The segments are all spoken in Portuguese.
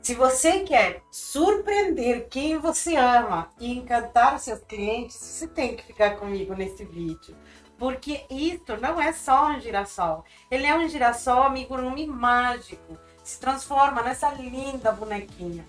Se você quer surpreender quem você ama e encantar seus clientes, você tem que ficar comigo nesse vídeo. Porque isso não é só um girassol. Ele é um girassol amigurumi mágico. Se transforma nessa linda bonequinha.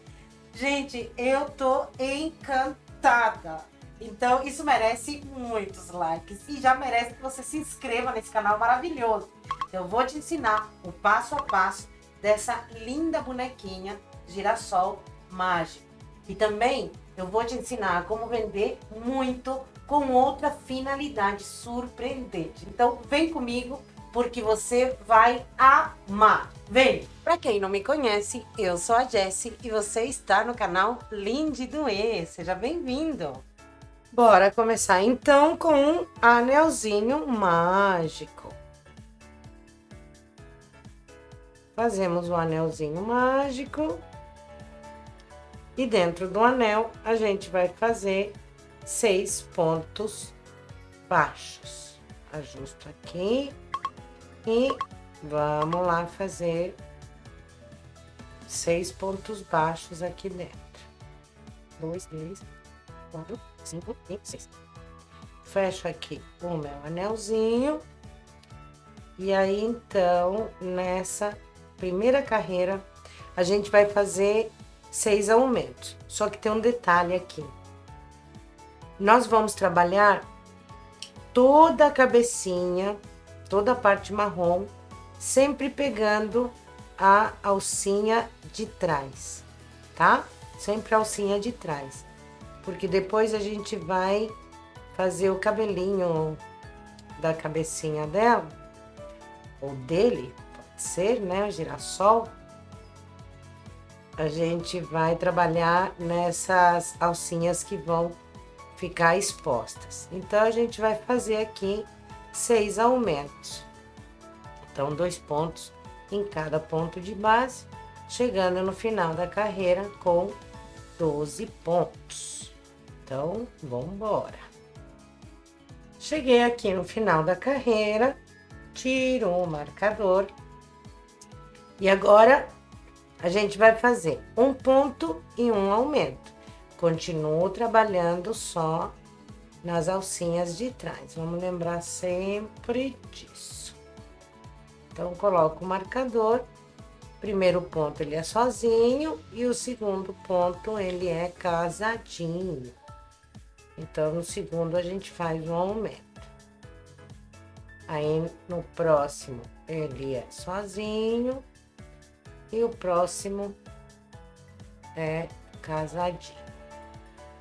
Gente, eu tô encantada. Então, isso merece muitos likes e já merece que você se inscreva nesse canal maravilhoso. Eu vou te ensinar o passo a passo dessa linda bonequinha girassol mágico. E também eu vou te ensinar como vender muito com outra finalidade surpreendente. Então, vem comigo porque você vai amar. Vem! Para quem não me conhece, eu sou a Jessie e você está no canal Lindy Duê. Seja bem-vindo! Bora começar então com um anelzinho mágico. Fazemos o anelzinho mágico e dentro do anel a gente vai fazer 6 pontos baixos. Ajusto aqui e vamos lá fazer 6 pontos baixos aqui dentro. 2, 3, 4, 5 e 6. Fecho aqui o meu anelzinho. E aí, então, nessa primeira carreira, a gente vai fazer 6 aumentos. Só que tem um detalhe aqui. Nós vamos trabalhar toda a cabecinha, toda a parte marrom, sempre pegando a alcinha de trás, tá? Sempre a alcinha de trás. Porque depois a gente vai fazer o cabelinho da cabecinha dela, ou dele, pode ser, né, o girassol. A gente vai trabalhar nessas alcinhas que vão ficar expostas. Então, a gente vai fazer aqui 6 aumentos. Então, 2 pontos em cada ponto de base, chegando no final da carreira com 12 pontos. Então, vamos embora. Cheguei aqui no final da carreira, tiro o marcador. E agora, a gente vai fazer um ponto e um aumento. Continuo trabalhando só nas alcinhas de trás. Vamos lembrar sempre disso. Então, coloco o marcador. Primeiro ponto ele é sozinho e o segundo ponto ele é casadinho. Então, no segundo a gente faz um aumento. Aí, no próximo ele é sozinho e o próximo é casadinho.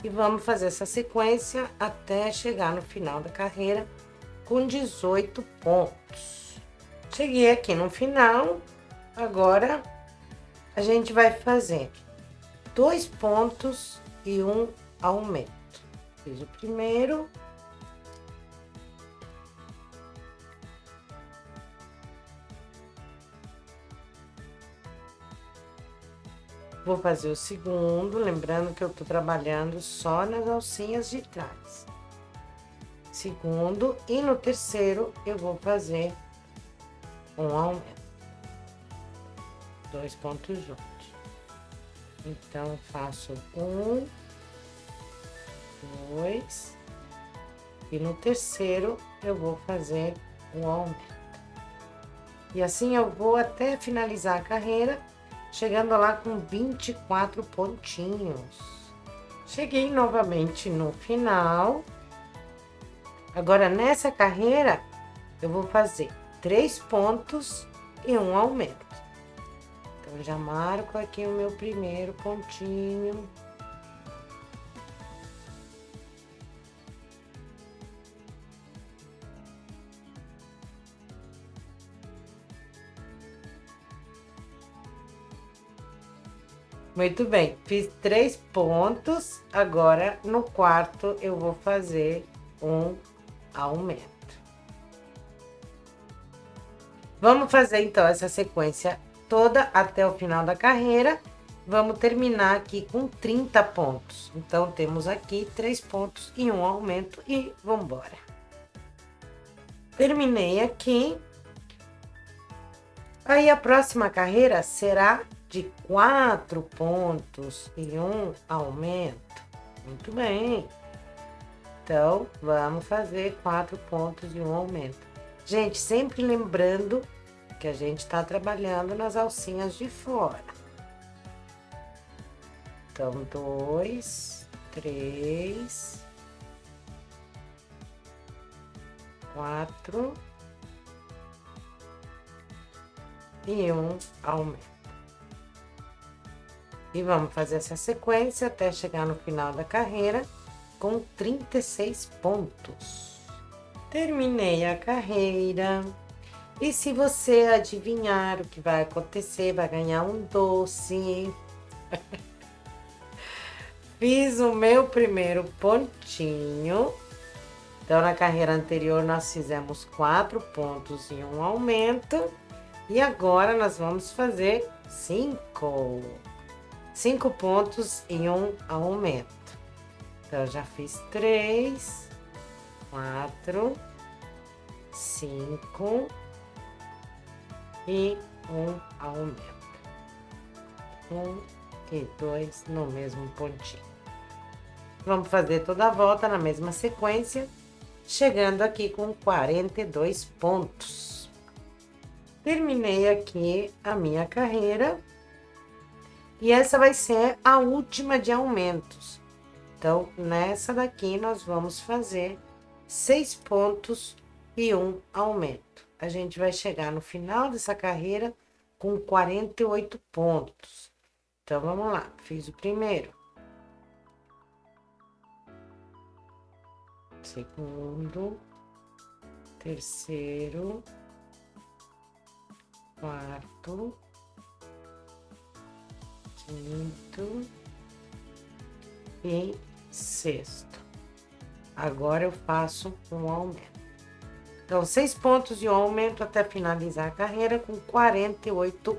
E vamos fazer essa sequência até chegar no final da carreira com 18 pontos. Cheguei aqui no final, agora a gente vai fazer 2 pontos e um aumento. Fiz o primeiro. Vou fazer o segundo, lembrando que eu tô trabalhando só nas alcinhas de trás. Segundo, e no terceiro eu vou fazer um aumento. 2 pontos juntos. Então, faço 1, 2, e no terceiro eu vou fazer um aumento. E assim eu vou até finalizar a carreira, chegando lá com 24 pontinhos. Cheguei novamente no final. Agora, nessa carreira, eu vou fazer 3 pontos e um aumento. Então, já marco aqui o meu primeiro pontinho. Muito bem, fiz 3 pontos, agora no quarto eu vou fazer um aumento. Vamos fazer então essa sequência toda até o final da carreira. Vamos terminar aqui com 30 pontos. Então, temos aqui 3 pontos e um aumento e vamos embora. Terminei aqui. Aí, a próxima carreira será de 4 pontos e um aumento. Muito bem. Então, vamos fazer 4 pontos e um aumento. Gente, sempre lembrando que a gente está trabalhando nas alcinhas de fora. Então, 2, 3, 4 e um aumento. E vamos fazer essa sequência até chegar no final da carreira com 36 pontos. Terminei a carreira. E se você adivinhar o que vai acontecer, vai ganhar um doce. Fiz o meu primeiro pontinho. Então, na carreira anterior, nós fizemos 4 pontos e um aumento. E agora, nós vamos fazer 5 pontos e um aumento. Então, eu já fiz 3, 4, 5 e um aumento. 1 e 2 no mesmo pontinho. Vamos fazer toda a volta na mesma sequência, chegando aqui com 42 pontos. Terminei aqui a minha carreira e essa vai ser a última de aumentos. Então, nessa daqui nós vamos fazer 6 pontos e um aumento. A gente vai chegar no final dessa carreira com 48 pontos. Então, vamos lá. Fiz o primeiro. Segundo. Terceiro. Quarto. Quinto. E sexto. Agora eu faço um aumento. Então, 6 pontos e um aumento até finalizar a carreira com 48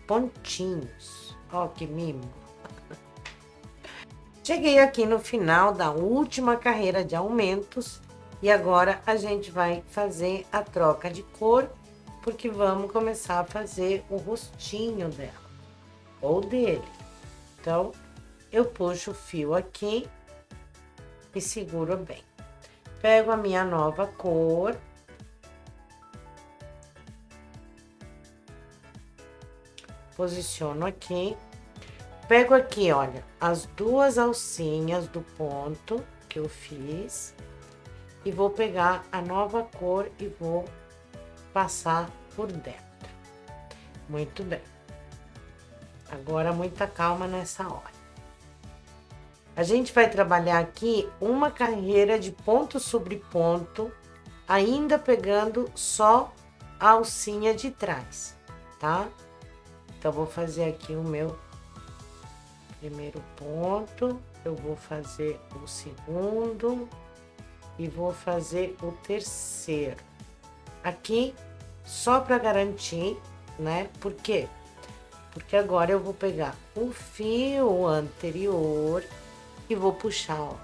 pontinhos. Ó, que mimo. Cheguei aqui no final da última carreira de aumentos e agora a gente vai fazer a troca de cor, porque vamos começar a fazer o rostinho dela, ou dele. Então, eu puxo o fio aqui e seguro bem. Pego a minha nova cor. Posiciono aqui. Pego aqui, olha, as 2 alcinhas do ponto que eu fiz. E vou pegar a nova cor e vou passar por dentro. Muito bem. Agora, muita calma nessa hora. A gente vai trabalhar aqui uma carreira de ponto sobre ponto, ainda pegando só a alcinha de trás, tá? Então, vou fazer aqui o meu primeiro ponto, eu vou fazer o segundo e vou fazer o terceiro. Aqui, só para garantir, né? Por quê? Porque agora eu vou pegar o fio anterior e vou puxar, ó.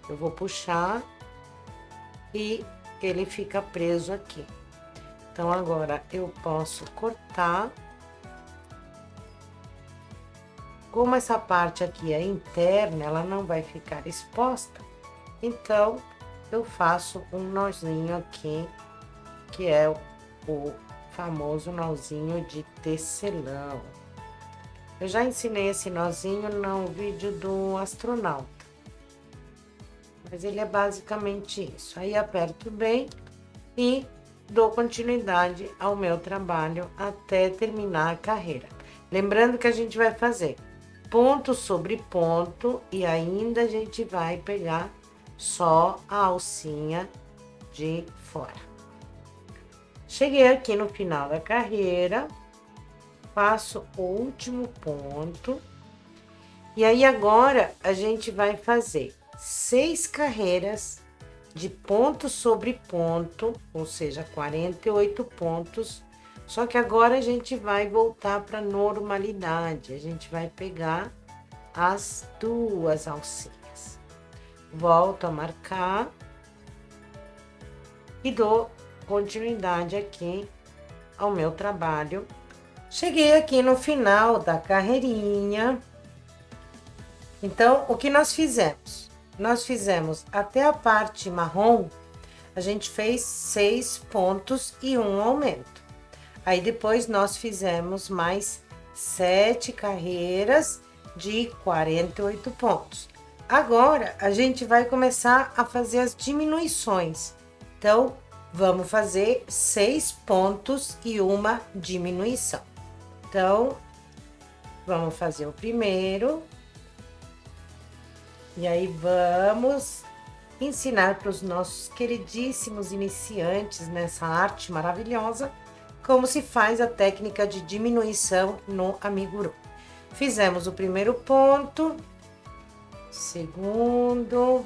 Eu vou puxar e ele fica preso aqui. Então, agora eu posso cortar. Como essa parte aqui é interna, ela não vai ficar exposta, então eu faço um nozinho aqui, que é o famoso nozinho de tecelão. Eu já ensinei esse nozinho no vídeo do astronauta, mas ele é basicamente isso. Aí aperto bem e dou continuidade ao meu trabalho até terminar a carreira. Lembrando que a gente vai fazer ponto sobre ponto e ainda a gente vai pegar só a alcinha de fora. Cheguei aqui no final da carreira, faço o último ponto e aí agora a gente vai fazer 6 carreiras de ponto sobre ponto, ou seja, 48 pontos. Só que agora a gente vai voltar para normalidade. A gente vai pegar as 2 alcinhas. Volto a marcar e dou continuidade aqui ao meu trabalho Cheguei aqui no final da carreirinha. Então, o que nós fizemos? Nós fizemos até a parte marrom, a gente fez 6 pontos e um aumento. Aí depois nós fizemos mais 7 carreiras de 48 pontos. Agora a gente vai começar a fazer as diminuições. Então, vamos fazer 6 pontos e uma diminuição. Então, vamos fazer o primeiro. E aí vamos ensinar para os nossos queridíssimos iniciantes nessa arte maravilhosa como se faz a técnica de diminuição no amigurumi. Fizemos o primeiro ponto, segundo,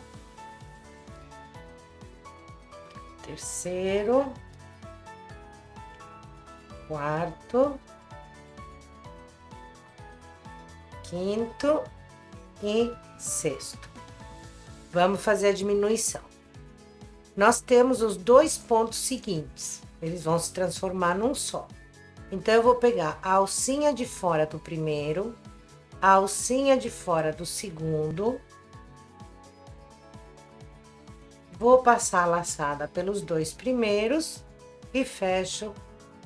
terceiro, quarto, quinto e sexto. Vamos fazer a diminuição. Nós temos os 2 pontos seguintes, eles vão se transformar num só. Então, eu vou pegar a alcinha de fora do primeiro, a alcinha de fora do segundo, vou passar a laçada pelos 2 primeiros e fecho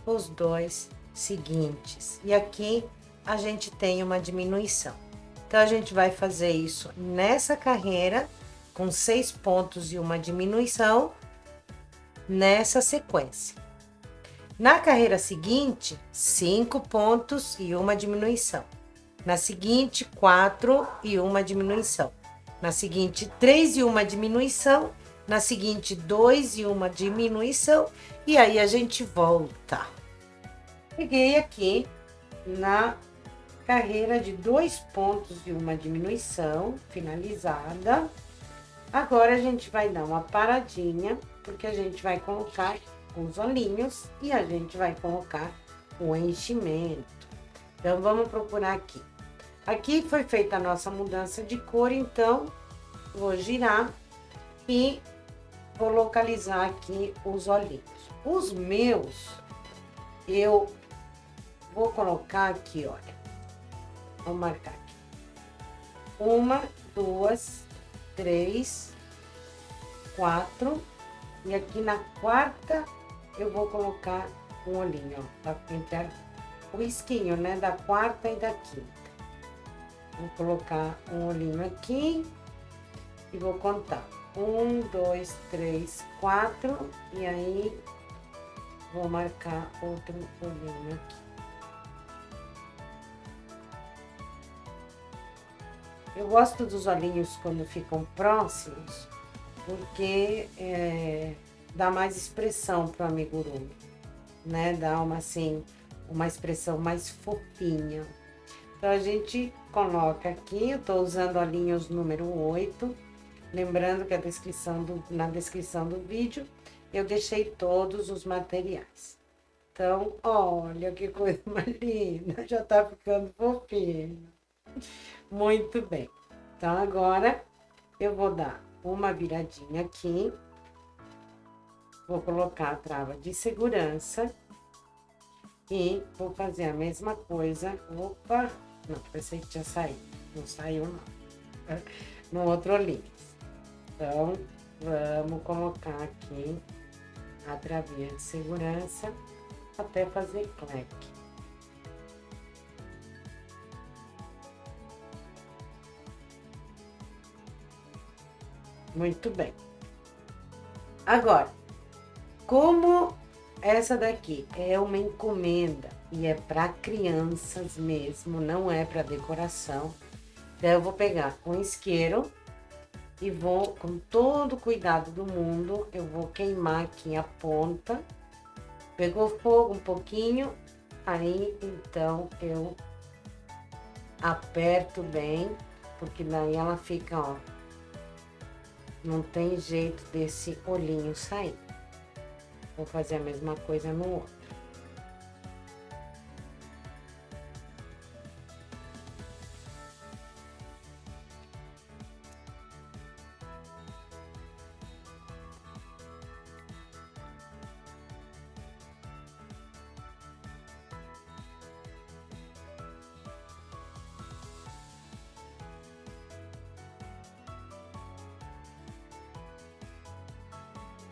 os 2 seguintes. E aqui a gente tem uma diminuição. Então, a gente vai fazer isso nessa carreira, com 6 pontos e uma diminuição, nessa sequência. Na carreira seguinte, 5 pontos e uma diminuição. Na seguinte, 4 e uma diminuição. Na seguinte, 3 e uma diminuição. Na seguinte, 2 e uma diminuição. E aí, a gente volta. Peguei aqui na carreira de 2 pontos e uma diminuição, finalizada. Agora, a gente vai dar uma paradinha, porque a gente vai colocar os olhinhos e a gente vai colocar o enchimento. Então, vamos procurar aqui. Aqui foi feita a nossa mudança de cor, então, vou girar e vou localizar aqui os olhinhos. Os meus, eu vou colocar aqui, olha. Vou marcar aqui. 1, 2, 3, 4. E aqui na quarta, eu vou colocar um olhinho, ó. Entre o risquinho, né? Da quarta e da quinta. Vou colocar um olhinho aqui. E vou contar. 1, 2, 3, 4. E aí, vou marcar outro olhinho aqui. Eu gosto dos olhinhos quando ficam próximos, porque dá mais expressão pro amigurumi, né? Dá uma, assim, uma expressão mais fofinha. Então, a gente coloca aqui, eu tô usando olhinhos número 8, lembrando que na descrição do vídeo eu deixei todos os materiais. Então, olha que coisa mais linda, já tá ficando fofinho. Muito bem. Então, agora eu vou dar uma viradinha aqui. Vou colocar a trava de segurança. E vou fazer a mesma coisa. Opa! Não, pensei que tinha saído. Não saiu, não. No outro olhinho. Então, vamos colocar aqui a travinha de segurança até fazer cleque. Muito bem. Agora, como essa daqui é uma encomenda e é para crianças mesmo, não é para decoração, então eu vou pegar um isqueiro e vou, com todo o cuidado do mundo, eu vou queimar aqui a ponta. Pegou fogo um pouquinho, aí então eu aperto bem, porque daí ela fica, ó. Não tem jeito desse olhinho sair. Vou fazer a mesma coisa no outro.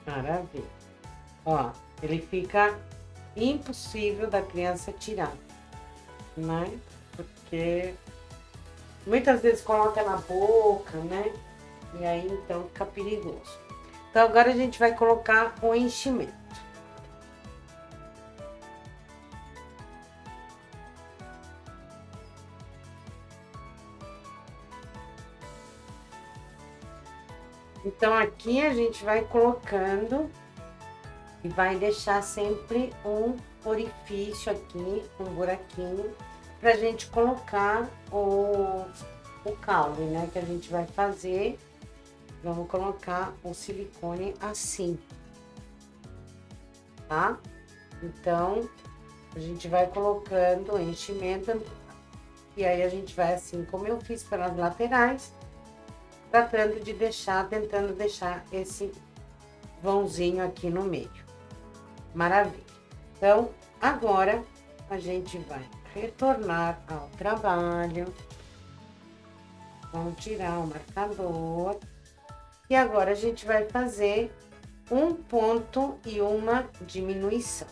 Maravilha. Ó, ele fica impossível da criança tirar, né? Porque muitas vezes coloca na boca, né? E aí, então, fica perigoso. Então, agora a gente vai colocar o enchimento. Então, aqui a gente vai colocando e vai deixar sempre um orifício aqui, um buraquinho, pra gente colocar o caule, né? Que a gente vai fazer. Vamos colocar o silicone assim, tá? Então, a gente vai colocando o enchimento e aí a gente vai assim, como eu fiz pelas laterais, tentando deixar esse vãozinho aqui no meio. Maravilha. Então, agora a gente vai retornar ao trabalho. Vamos tirar o marcador. E agora a gente vai fazer um ponto e uma diminuição.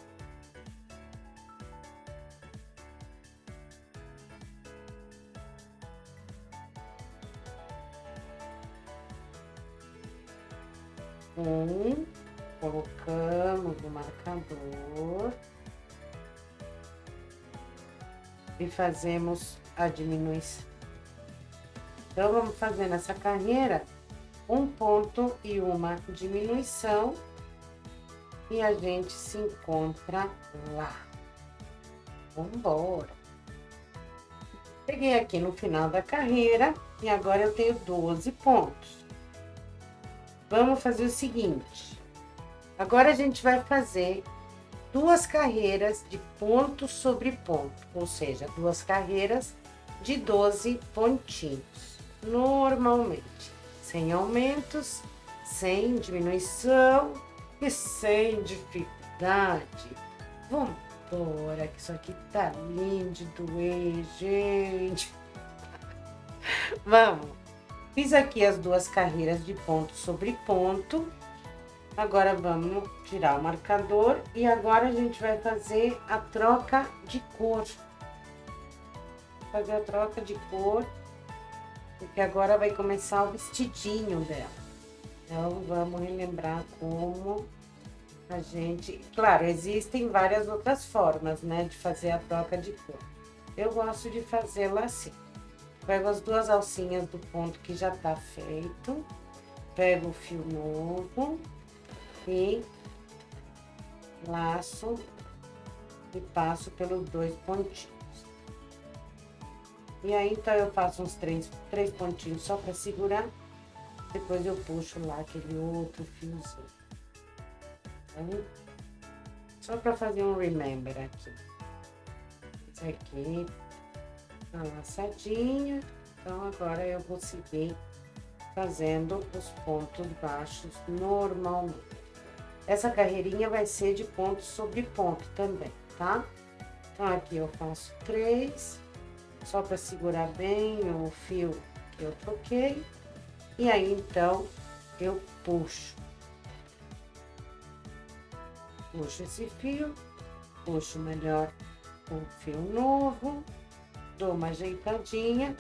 Colocamos o marcador e fazemos a diminuição. Então, vamos fazendo essa carreira, um ponto e uma diminuição, e a gente se encontra lá. Vambora! Cheguei aqui no final da carreira e agora eu tenho 12 pontos. Vamos fazer o seguinte. Agora a gente vai fazer 2 carreiras de ponto sobre ponto, ou seja, 2 carreiras de 12 pontinhos, normalmente, sem aumentos, sem diminuição e sem dificuldade. Vambora, que isso aqui tá lindo de doer, gente. Vamos. Fiz aqui as 2 carreiras de ponto sobre ponto. Agora, vamos tirar o marcador e agora a gente vai fazer a troca de cor. Fazer a troca de cor, porque agora vai começar o vestidinho dela. Então, vamos relembrar como a gente... Claro, existem várias outras formas, né, de fazer a troca de cor. Eu gosto de fazê-la assim. Pego as 2 alcinhas do ponto que já tá feito, pego o fio novo e laço e passo pelos 2 pontinhos. E aí, então, eu faço uns 3 pontinhos só para segurar, depois eu puxo lá aquele outro fiozinho. Então, só para fazer um remember aqui. Esse aqui, a laçadinha. Então, agora eu vou seguir fazendo os pontos baixos normalmente. Essa carreirinha vai ser de ponto sobre ponto também, tá? Então, aqui eu faço 3, só para segurar bem o fio que eu troquei. E aí, então, eu puxo. Puxo esse fio, puxo melhor o fio novo, dou uma ajeitadinha.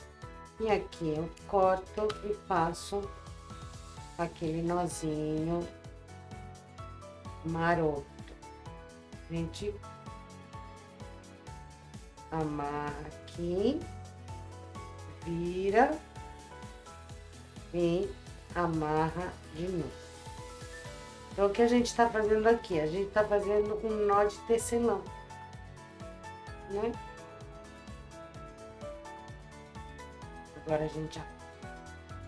E aqui eu corto e faço aquele nozinho maroto. A gente amarra aqui, vira e amarra de novo. Então, o que a gente tá fazendo aqui? A gente tá fazendo um nó de tecelão, né? Agora a gente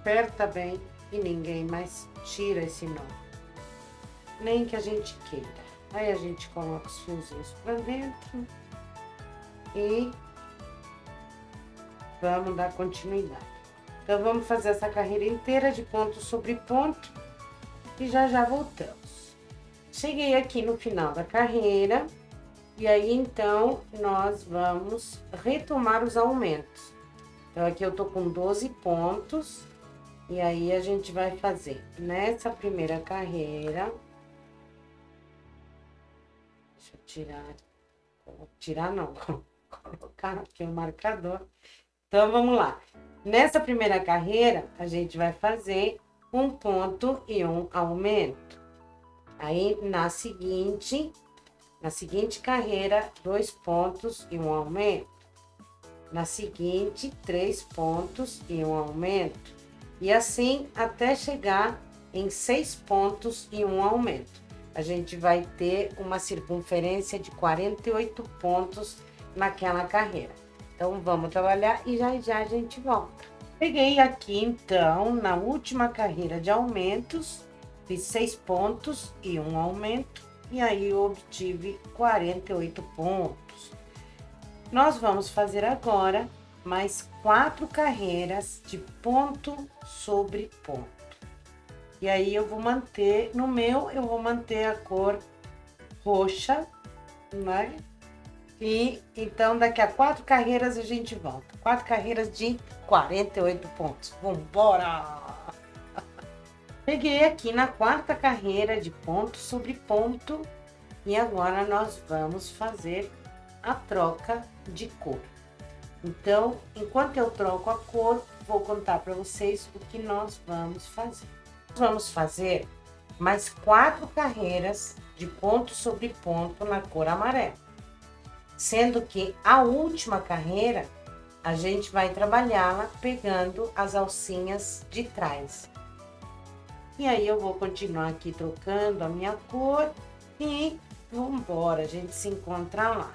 aperta bem e ninguém mais tira esse nó. Nem que a gente queira. Aí a gente coloca os fiozinhos pra dentro e vamos dar continuidade. Então, vamos fazer essa carreira inteira de ponto sobre ponto e já voltamos. Cheguei aqui no final da carreira e aí, então, nós vamos retomar os aumentos. Então, aqui eu tô com 12 pontos, e aí a gente vai fazer nessa primeira carreira tirar não, colocar aqui o marcador. Então, vamos lá. Nessa primeira carreira, a gente vai fazer um ponto e um aumento. Aí, na seguinte carreira, 2 pontos e um aumento. Na seguinte, 3 pontos e um aumento. E assim, até chegar em 6 pontos e um aumento. A gente vai ter uma circunferência de 48 pontos naquela carreira. Então, vamos trabalhar e já já a gente volta. Peguei aqui, então, na última carreira de aumentos, fiz 6 pontos e um aumento, e aí eu obtive 48 pontos. Nós vamos fazer agora mais 4 carreiras de ponto sobre ponto. E aí eu vou manter, no meu, eu vou manter a cor roxa, né? E então daqui a 4 carreiras a gente volta. 4 carreiras de 48 pontos. Vambora! Peguei aqui na 4ª carreira de ponto sobre ponto e agora nós vamos fazer a troca de cor. Então, enquanto eu troco a cor, vou contar para vocês o que nós vamos fazer. Vamos fazer mais 4 carreiras de ponto sobre ponto na cor amarela. Sendo que a última carreira, a gente vai trabalhá-la pegando as alcinhas de trás. E aí eu vou continuar aqui trocando a minha cor e vambora, a gente se encontra lá.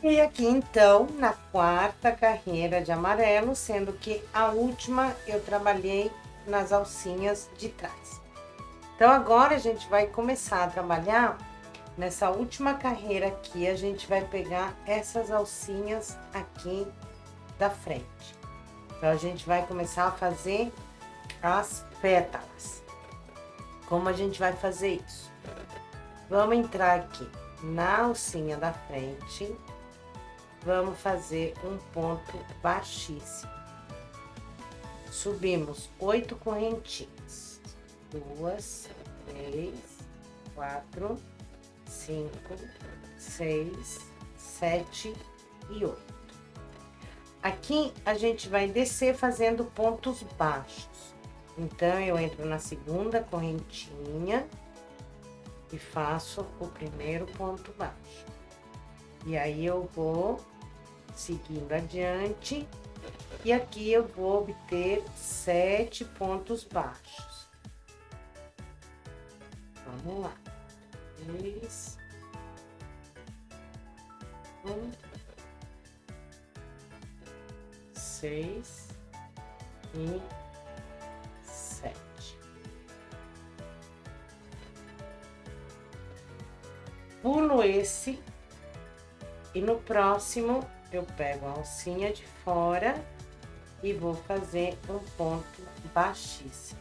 E aqui então, na 4ª carreira de amarelo, sendo que a última eu trabalhei nas alcinhas de trás. Então agora a gente vai começar a trabalhar nessa última carreira aqui, a gente vai pegar essas alcinhas aqui da frente. Então a gente vai começar a fazer as pétalas. Como a gente vai fazer isso? Vamos entrar aqui na alcinha da frente, vamos fazer um ponto baixíssimo. Subimos 8 correntinhas. 2, 3, 4, 5, 6, 7 e 8. Aqui a gente vai descer fazendo pontos baixos. Então, eu entro na 2ª correntinha e faço o primeiro ponto baixo. E aí, eu vou seguindo adiante e aqui eu vou obter 7 pontos baixos. Vamos lá. 3, 1, 6 e 7. Pulo esse e no próximo eu pego a alcinha de fora e vou fazer um ponto baixíssimo.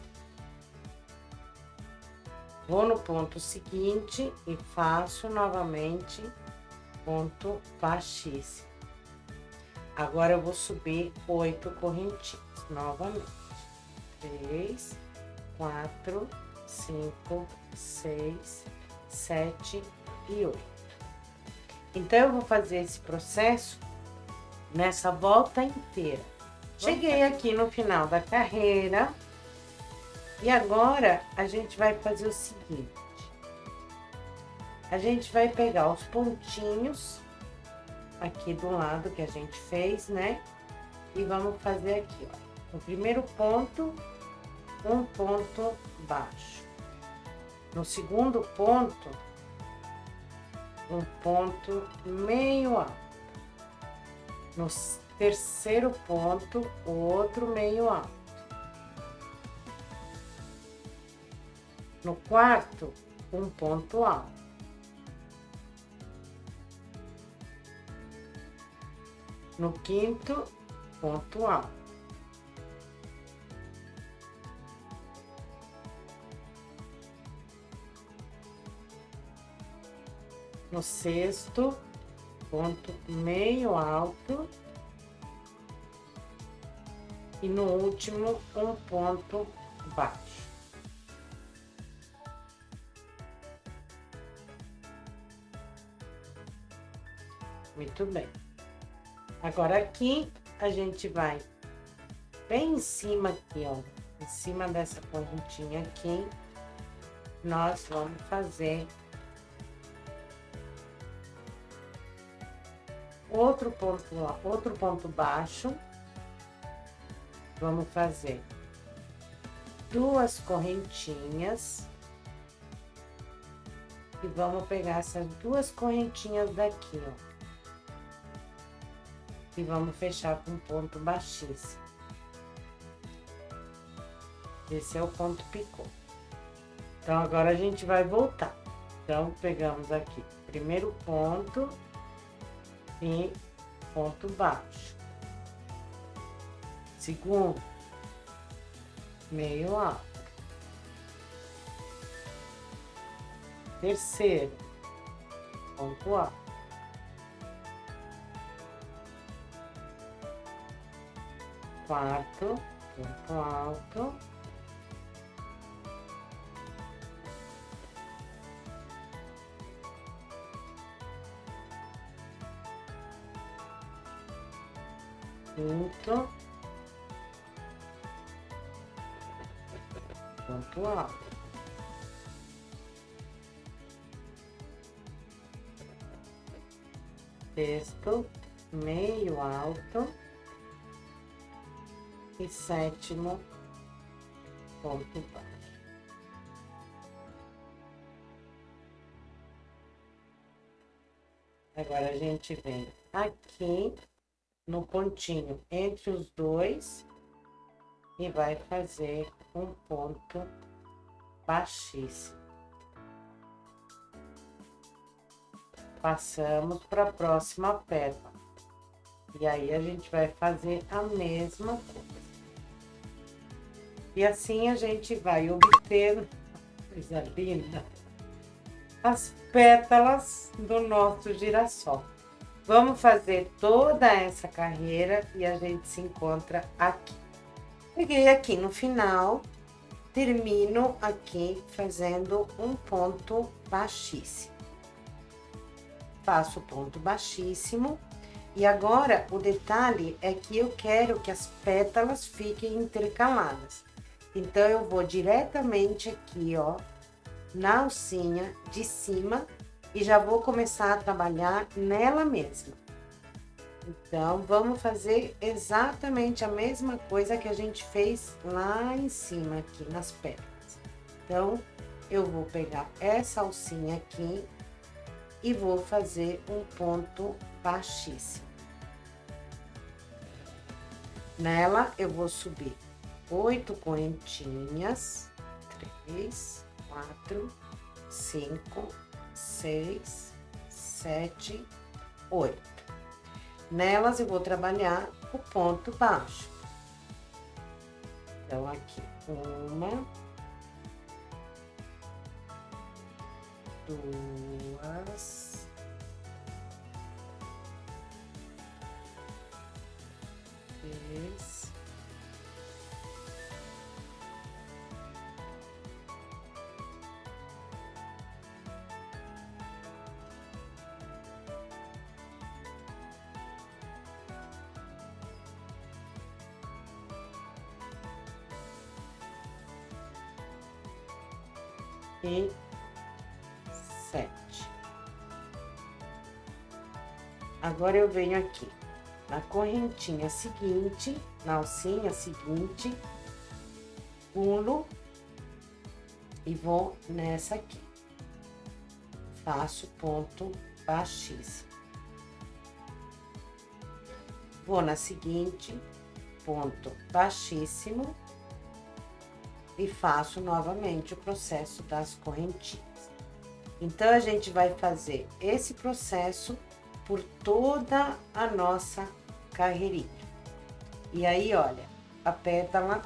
Vou no ponto seguinte e faço novamente ponto baixíssimo. Agora eu vou subir 8 correntinhas novamente. 3, 4, 5, 6, 7 e 8. Então, eu vou fazer esse processo nessa volta inteira. Cheguei aqui no final da carreira e agora a gente vai fazer o seguinte. A gente vai pegar os pontinhos aqui do lado que a gente fez, né? E vamos fazer aqui, ó. No primeiro ponto, um ponto baixo. No segundo ponto, um ponto meio alto. No terceiro ponto, o outro meio alto. No quarto, um ponto alto. No quinto, ponto alto. No sexto, ponto meio alto. E no último, um ponto baixo. Muito bem. Agora aqui, a gente vai bem em cima aqui, ó. Em cima dessa correntinha aqui, nós vamos fazer outro ponto baixo. Vamos fazer 2 correntinhas. E vamos pegar essas 2 correntinhas daqui, ó. E vamos fechar com ponto baixíssimo. Esse é o ponto picô. Então, agora a gente vai voltar. Então, pegamos aqui primeiro ponto e ponto baixo. Segundo, meio alto. Terceiro, ponto alto. Quarto, ponto alto. Quinto, ponto alto. Sexto, meio alto. E sétimo, ponto baixo. Agora, a gente vem aqui no pontinho entre os dois e vai fazer um ponto baixíssimo. Passamos para a próxima pétala. E aí, a gente vai fazer a mesma coisa. E assim, a gente vai obter, coisa linda, as pétalas do nosso girassol. Vamos fazer toda essa carreira e a gente se encontra aqui. Peguei aqui no final, termino aqui fazendo um ponto baixíssimo. Faço ponto baixíssimo. E agora, o detalhe é que eu quero que as pétalas fiquem intercaladas. Então, eu vou diretamente aqui, ó, na alcinha de cima e já vou começar a trabalhar nela mesma. Então, vamos fazer exatamente a mesma coisa que a gente fez lá em cima, aqui nas pétalas. Então, eu vou pegar essa alcinha aqui e vou fazer um ponto baixíssimo. Nela, eu vou subir 8 correntinhas, 3, 4, 5, 6, 7, 8. Nelas, eu vou trabalhar o ponto baixo. Então, aqui, 1, 2, 3, 7. Agora, eu venho aqui na correntinha seguinte, na alcinha seguinte, pulo e vou nessa aqui. Faço ponto baixíssimo. Vou na seguinte, ponto baixíssimo. E faço novamente o processo das correntinhas. Então, a gente vai fazer esse processo por toda a nossa carreirinha. E aí, olha, a pétala,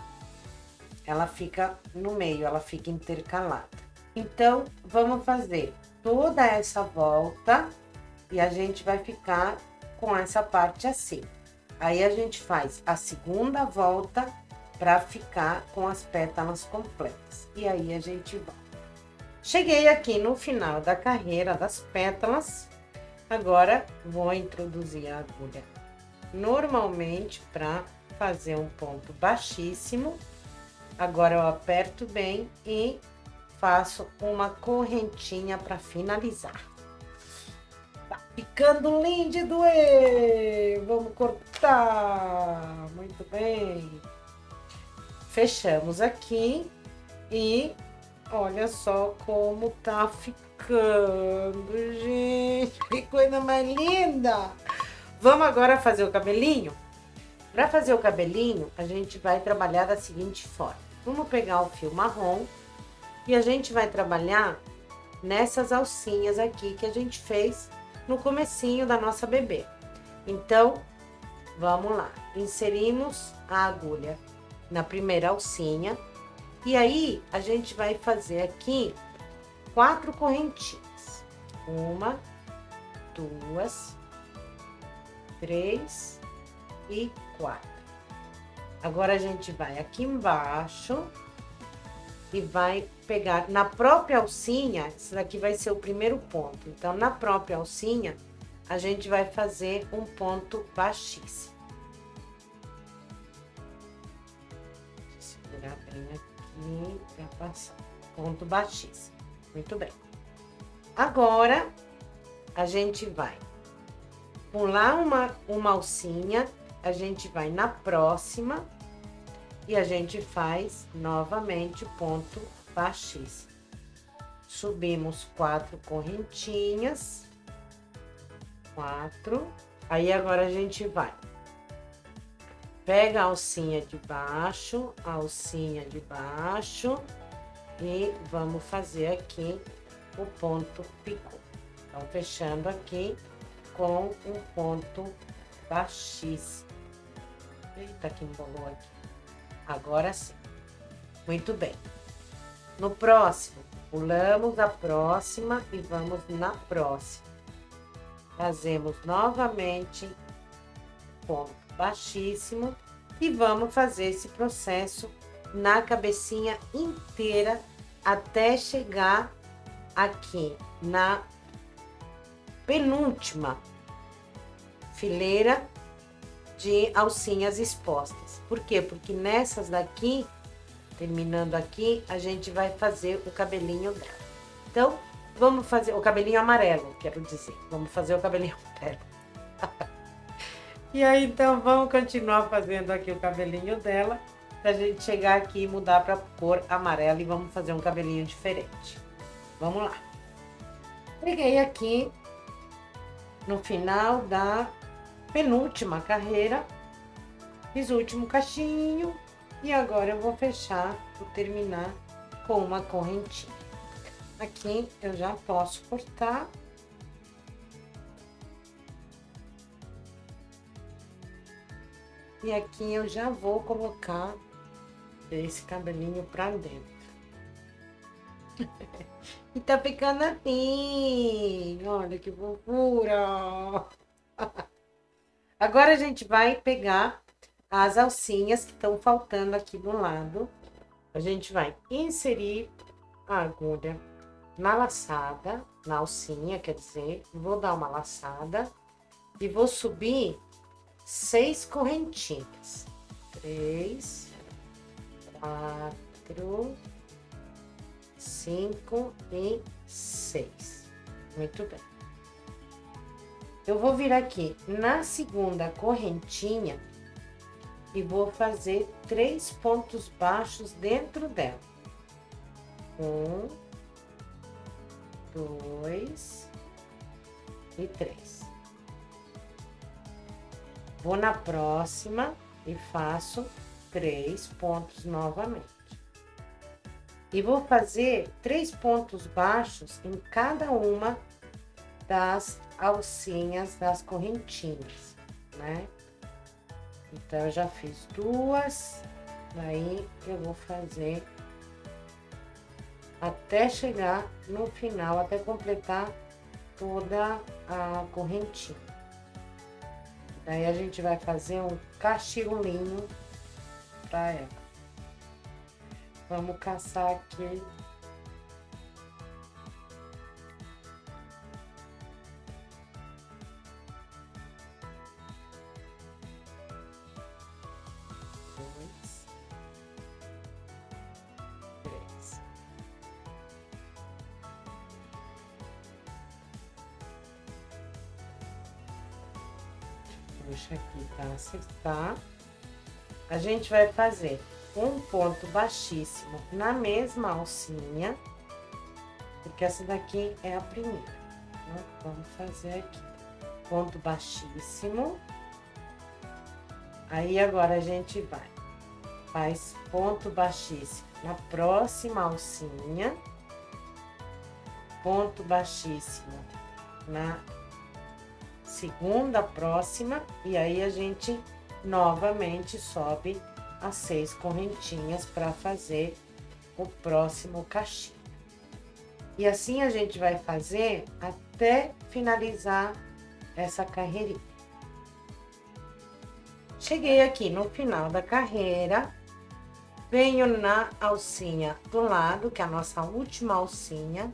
ela fica no meio, ela fica intercalada. Então, vamos fazer toda essa volta e a gente vai ficar com essa parte assim. Aí, a gente faz a segunda volta para ficar com as pétalas completas. E aí, a gente volta. Cheguei aqui no final da carreira das pétalas. Agora, vou introduzir a agulha normalmente para fazer um ponto baixíssimo. Agora, eu aperto bem e faço uma correntinha para finalizar. Tá ficando lindo de doer! Vamos cortar! Muito bem! Fechamos aqui e olha só como tá ficando, gente! Que coisa mais linda! Vamos agora fazer o cabelinho? Para fazer o cabelinho, a gente vai trabalhar da seguinte forma. Vamos pegar o fio marrom e a gente vai trabalhar nessas alcinhas aqui que a gente fez no comecinho da nossa bebê. Então, vamos lá. Inserimos a agulha na primeira alcinha e aí a gente vai fazer aqui 4 correntinhas. 1, 2, 3 e 4. Agora a gente vai aqui embaixo e vai pegar na própria alcinha, esse daqui vai ser o primeiro ponto. Então, na própria alcinha, a gente vai fazer um ponto baixíssimo. Vou segurar bem aqui para passar. Ponto baixíssimo. Muito bem. Agora, a gente vai pular uma alcinha, a gente vai na próxima e a gente faz novamente ponto baixíssimo. Subimos 4 correntinhas, 4. Aí agora a gente vai, pega a alcinha de baixo, a alcinha de baixo e vamos fazer aqui o ponto picô. Então, fechando aqui com um ponto baixíssimo. Eita, que embolou aqui. Agora sim. Muito bem. No próximo, pulamos a próxima e vamos na próxima. Fazemos novamente ponto baixíssimo e vamos fazer esse processo na cabecinha inteira até chegar aqui na penúltima fileira de alcinhas expostas. Por quê? Porque nessas daqui, terminando aqui, a gente vai fazer o cabelinho dela. Então, vamos fazer o cabelinho amarelo, quero dizer. Vamos fazer o cabelinho amarelo. E aí, então, vamos continuar fazendo aqui o cabelinho dela, pra gente chegar aqui e mudar pra cor amarela e vamos fazer um cabelinho diferente. Vamos lá. Peguei aqui no final da penúltima carreira, fiz o último cachinho e agora eu vou fechar, vou terminar com uma correntinha. Aqui eu já posso cortar. E aqui eu já vou colocar esse cabelinho pra dentro. E tá ficando assim, olha que fofura! Agora a gente vai pegar as alcinhas que estão faltando aqui do lado. A gente vai inserir a agulha na laçada, na alcinha, quer dizer, vou dar uma laçada e vou subir 6 correntinhas. 3, 4, 5 e 6. Muito bem. Eu vou vir aqui na segunda correntinha e vou fazer 3 pontos baixos dentro dela. 1, 2 e 3. Vou na próxima e faço 3 pontos novamente. E vou fazer 3 pontos baixos em cada uma das alcinhas das correntinhas, né? Então, eu já fiz 2, daí eu vou fazer até chegar no final, até completar toda a correntinha. Daí, a gente vai fazer um cachirulinho pra ela. Vamos caçar aqui. puxa aqui para acertar. A gente vai fazer um ponto baixíssimo na mesma alcinha, porque essa daqui é a primeira. Então, vamos fazer aqui. Ponto baixíssimo. Aí, agora a gente faz ponto baixíssimo na próxima alcinha. Ponto baixíssimo na segunda próxima. E aí, a gente novamente sobe as 6 correntinhas para fazer o próximo cachinho. E assim a gente vai fazer até finalizar essa carreirinha. Cheguei aqui no final da carreira, venho na alcinha do lado, que é a nossa última alcinha.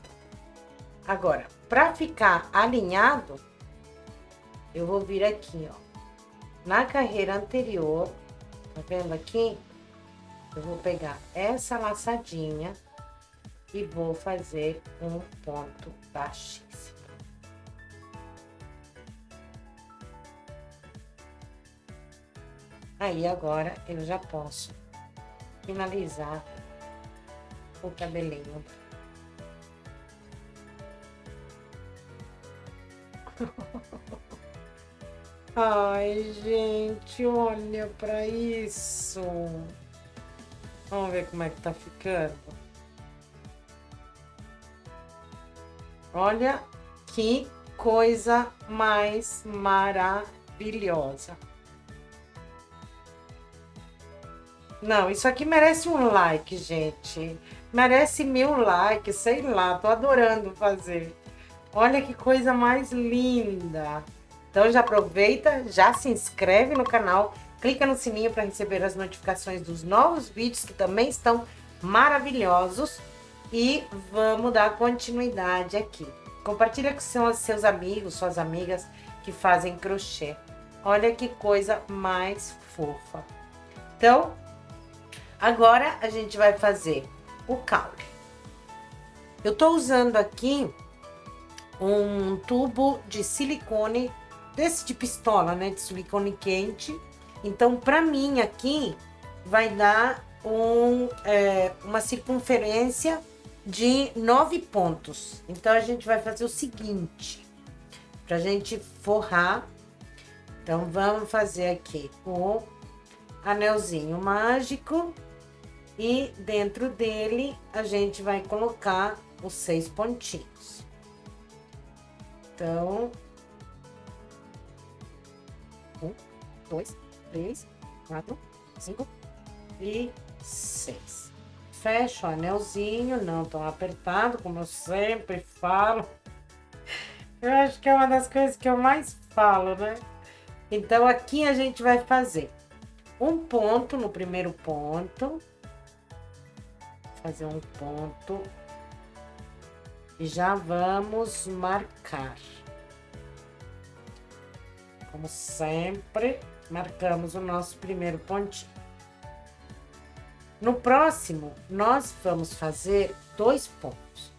Agora, para ficar alinhado, eu vou vir aqui, ó, na carreira anterior, tá vendo aqui? Eu vou pegar essa laçadinha e vou fazer um ponto baixíssimo. Aí, agora, eu já posso finalizar o cabelinho. Ai, gente, olha pra isso. Vamos ver como é que tá ficando. Olha que coisa mais maravilhosa. Não, isso aqui merece um like, gente. Merece 1000 likes, sei lá, tô adorando fazer. Olha que coisa mais linda. Então já aproveita, já se inscreve no canal, clica no sininho para receber as notificações dos novos vídeos que também estão maravilhosos. E vamos dar continuidade aqui. Compartilha com seus amigos, suas amigas que fazem crochê. Olha que coisa mais fofa. Então, agora a gente vai fazer o caule. Eu tô usando aqui um tubo de silicone, desse de pistola, né? De silicone quente. Então, pra mim aqui, vai dar uma circunferência de 9 pontos. Então, a gente vai fazer o seguinte, pra gente forrar. Então, vamos fazer aqui o anelzinho mágico e dentro dele a gente vai colocar os 6 pontinhos. Então, 1, 2, 3, 4, 5 e 6. Fecha o anelzinho, não tão apertado, como eu sempre falo. Eu acho que é uma das coisas que eu mais falo, né? Então, aqui a gente vai fazer um ponto no primeiro ponto. Fazer um ponto. E já vamos marcar. Como sempre, marcamos o nosso primeiro pontinho. No próximo, nós vamos fazer 2 pontos.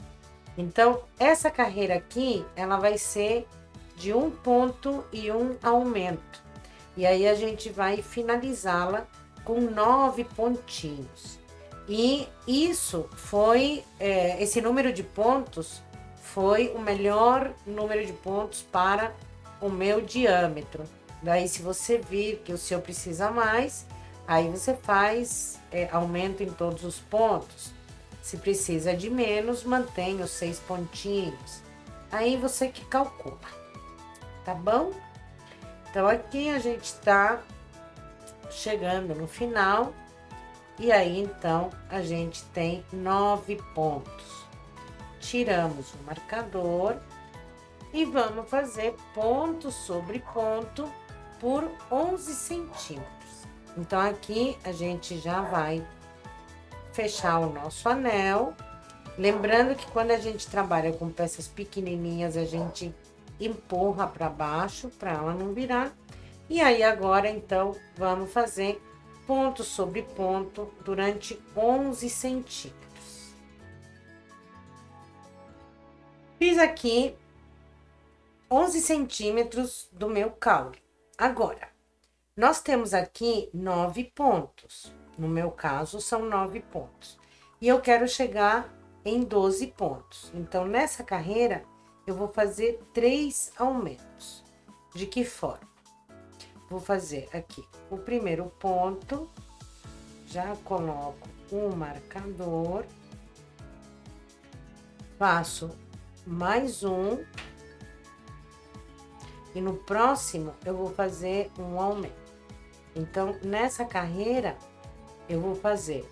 Então, essa carreira aqui, ela vai ser de 1 ponto e 1 aumento. E aí, a gente vai finalizá-la com 9 pontinhos. E isso foi, esse número de pontos foi o melhor número de pontos para o meu diâmetro. Daí, se você vir que o seu precisa mais, aí você faz aumento em todos os pontos. Se precisa de menos, mantém os 6 pontinhos. Aí você que calcula, tá bom? Então, aqui a gente tá chegando no final. E aí, então, a gente tem 9 pontos. Tiramos o marcador e vamos fazer ponto sobre ponto por 11 centímetros. Então, aqui a gente já vai fechar o nosso anel. Lembrando que quando a gente trabalha com peças pequenininhas, a gente empurra para baixo para ela não virar. E aí, agora, então, vamos fazer ponto sobre ponto durante 11 centímetros. Fiz aqui 11 centímetros do meu caule. Agora, nós temos aqui 9 pontos. No meu caso, são 9 pontos. E eu quero chegar em 12 pontos. Então, nessa carreira, eu vou fazer 3 aumentos. De que forma? Vou fazer aqui o primeiro ponto, já coloco o marcador, faço mais um, e no próximo eu vou fazer um aumento. Então, nessa carreira, eu vou fazer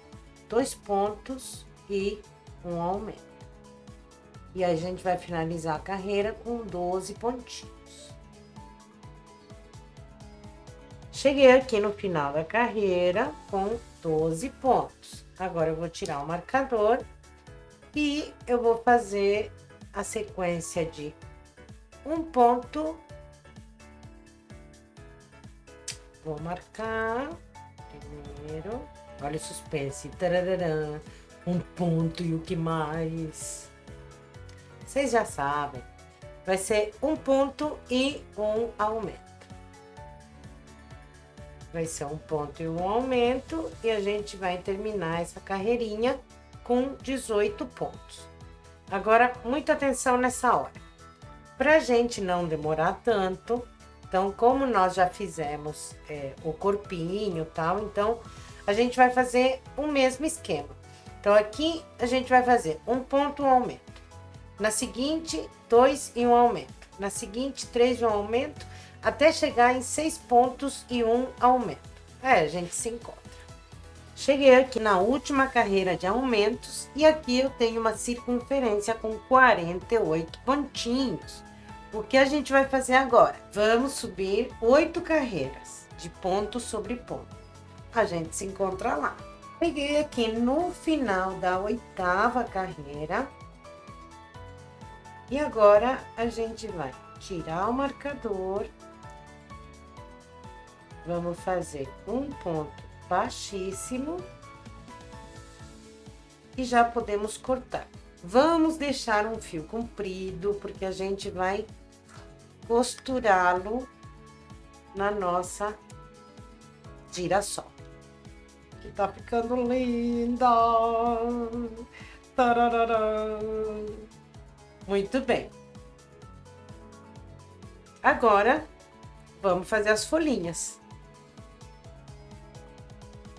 2 pontos e um aumento. E a gente vai finalizar a carreira com 12 pontinhos. Cheguei aqui no final da carreira com 12 pontos. Agora eu vou tirar o marcador e eu vou fazer a sequência de um ponto. Vou marcar primeiro. Olha o suspense. Tarararã, um ponto e o que mais? Vocês já sabem. Vai ser um ponto e um aumento. Vai ser um ponto e um aumento e a gente vai terminar essa carreirinha com 18 pontos. Agora, muita atenção nessa hora. Pra gente não demorar tanto, então, como nós já fizemos o corpinho e tal, então, a gente vai fazer o mesmo esquema. Então, aqui a gente vai fazer um ponto e um aumento. Na seguinte, 2 e um aumento. Na seguinte, 3 e um aumento, até chegar em 6 pontos e um aumento. A gente se encontra. Cheguei aqui na última carreira de aumentos e aqui eu tenho uma circunferência com 48 pontinhos. O que a gente vai fazer agora? Vamos subir 8 carreiras de ponto sobre ponto. A gente se encontra lá. Cheguei aqui no final da 8ª carreira. E agora a gente vai tirar o marcador. Vamos fazer um ponto baixíssimo. E já podemos cortar. Vamos deixar um fio comprido, porque a gente vai costurá-lo na nossa girassol. Que tá ficando linda! Tarararã. Muito bem. Agora, vamos fazer as folhinhas.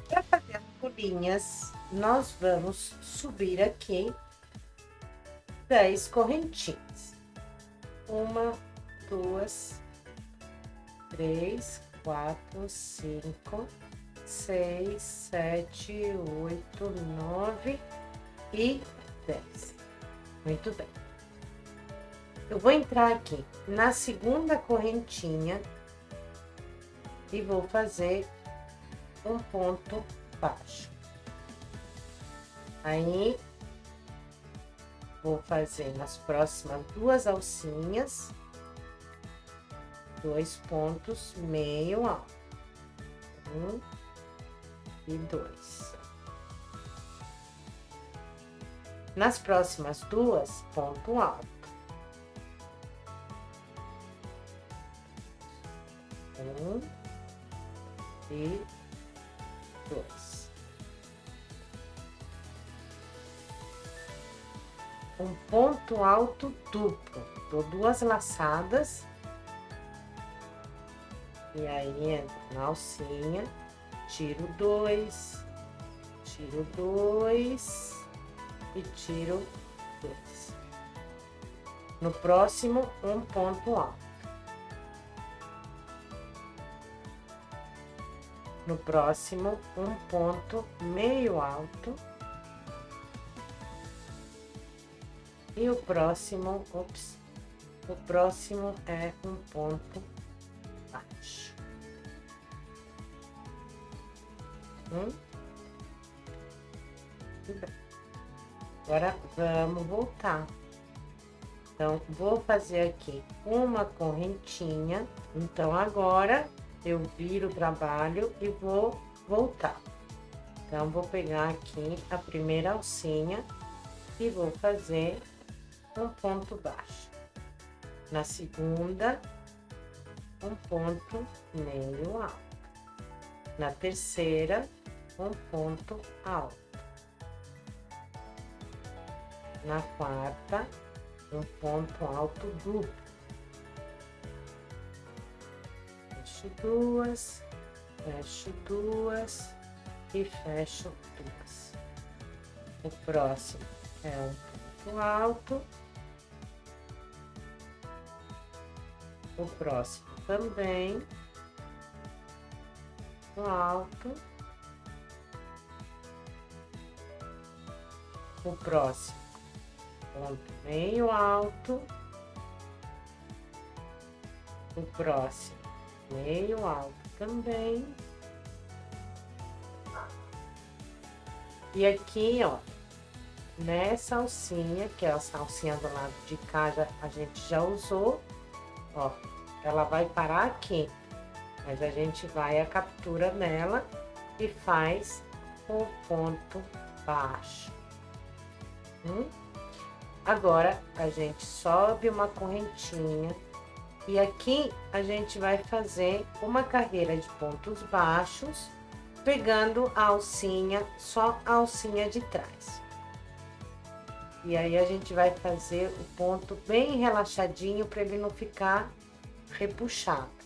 Para fazer as folhinhas, nós vamos subir aqui 10 correntinhas. 1, 2, 3, 4, 5, 6, 7, 8, 9 e 10. Muito bem. Eu vou entrar aqui na segunda correntinha e vou fazer um ponto baixo. Aí, vou fazer nas próximas 2 alcinhas, 2 pontos meio alto. 1 e 2. Nas próximas 2, ponto alto. 1 e 2. Um ponto alto duplo. Dou 2 laçadas. E aí, entro na alcinha, tiro 2, tiro 2 e tiro 2. No próximo, um ponto alto. No próximo, um ponto meio alto. E o próximo, o próximo é um ponto baixo. Tudo bem. Agora, vamos voltar. Então, vou fazer aqui uma correntinha. Então, agora, eu viro o trabalho e vou voltar. Então, vou pegar aqui a primeira alcinha e vou fazer um ponto baixo. Na segunda, um ponto meio alto. Na terceira, um ponto alto. Na quarta, um ponto alto duplo. Fecho duas e fecho duas. O próximo é um ponto alto. O próximo também. Alto. O próximo, ponto meio alto. O próximo, meio alto também. E aqui, ó, nessa alcinha, que é a alcinha do lado de cá, a gente já usou, ó, ela vai parar aqui. Mas a gente vai a captura nela e faz um ponto baixo. Agora, a gente sobe uma correntinha e aqui a gente vai fazer uma carreira de pontos baixos, pegando a alcinha, só a alcinha de trás. E aí a gente vai fazer o ponto bem relaxadinho para ele não ficar repuxado.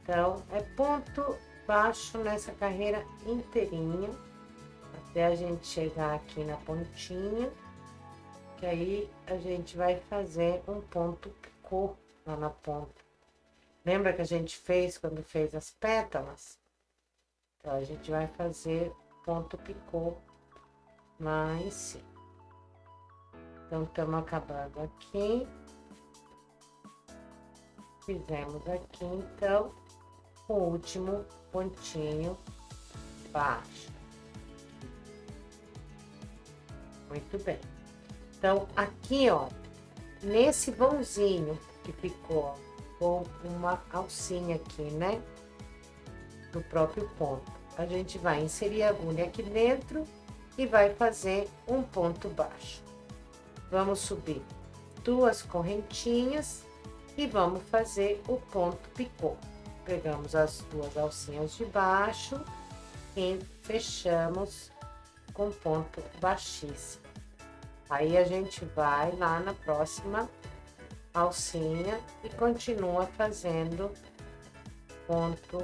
Então, é ponto baixo nessa carreira inteirinha, até a gente chegar aqui na pontinha, que aí a gente vai fazer um ponto picô lá na ponta. Lembra que a gente fez quando fez as pétalas? Então, a gente vai fazer ponto picô lá em cima. Então, estamos acabando aqui. Fizemos aqui, então, o último pontinho baixo. Muito bem. Então, aqui, ó, nesse vãozinho que ficou com uma alcinha aqui, né? Do próprio ponto. A gente vai inserir a agulha aqui dentro e vai fazer um ponto baixo. Vamos subir duas correntinhas e vamos fazer o ponto picô. Pegamos as duas alcinhas de baixo e fechamos com ponto baixíssimo. Aí a gente vai lá na próxima alcinha e continua fazendo ponto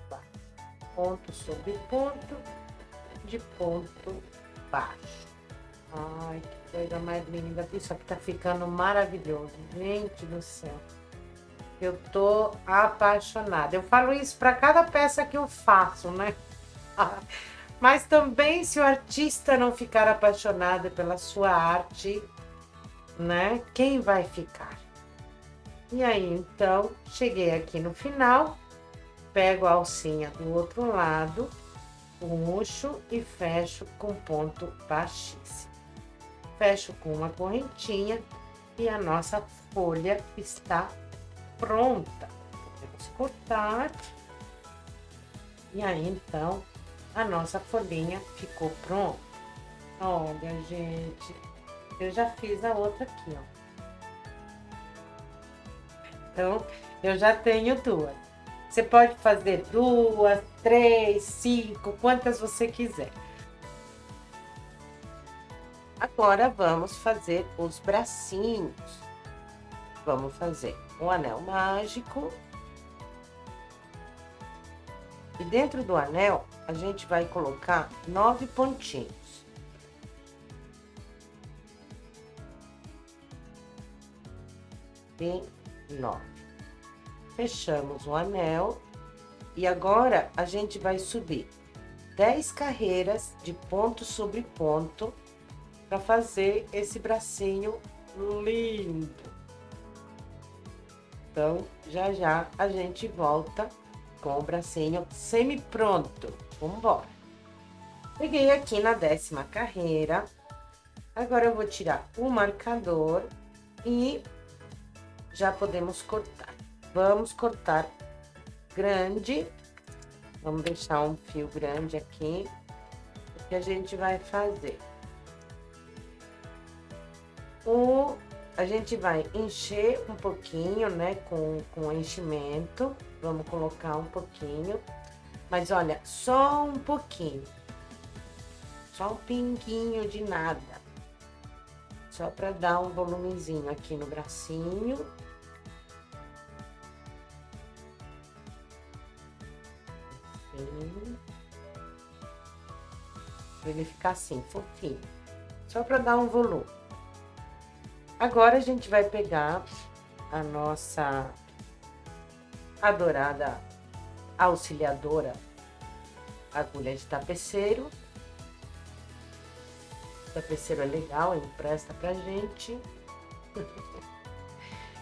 baixo, ponto sobre ponto, de ponto baixo. Ai, que coisa mais linda! Isso aqui tá ficando maravilhoso, gente do céu. Eu tô apaixonada. Eu falo isso para cada peça que eu faço, né? Mas também, se o artista não ficar apaixonado pela sua arte, né? Quem vai ficar? E aí, então, cheguei aqui no final, pego a alcinha do outro lado, puxo e fecho com ponto baixíssimo. Fecho com uma correntinha e a nossa folha está pronta. Podemos cortar. E aí, então, a nossa folhinha ficou pronta. Olha, gente, eu já fiz a outra aqui, ó. Então, eu já tenho duas. Você pode fazer 2, 3, 5, quantas você quiser. Agora, vamos fazer os bracinhos. Vamos fazer um anel mágico. E dentro do anel, a gente vai colocar 9 pontinhos. E 9. Fechamos o anel. E agora, a gente vai subir 10 carreiras de ponto sobre ponto para fazer esse bracinho lindo. Então, já já a gente volta com o bracinho semi-pronto. Vamos embora. Peguei aqui na 10ª carreira. Agora eu vou tirar o marcador e já podemos cortar. Vamos cortar grande. Vamos deixar um fio grande aqui. O que a gente vai fazer? O a gente vai encher um pouquinho, né, com enchimento. Vamos colocar um pouquinho. Mas olha, só um pouquinho. Só um pinguinho de nada. Só para dar um volumezinho aqui no bracinho. Assim. Pra ele ficar assim, fofinho. Só para dar um volume. Agora, a gente vai pegar a nossa adorada auxiliadora agulha de tapeceiro. O tapeceiro é legal, empresta pra gente.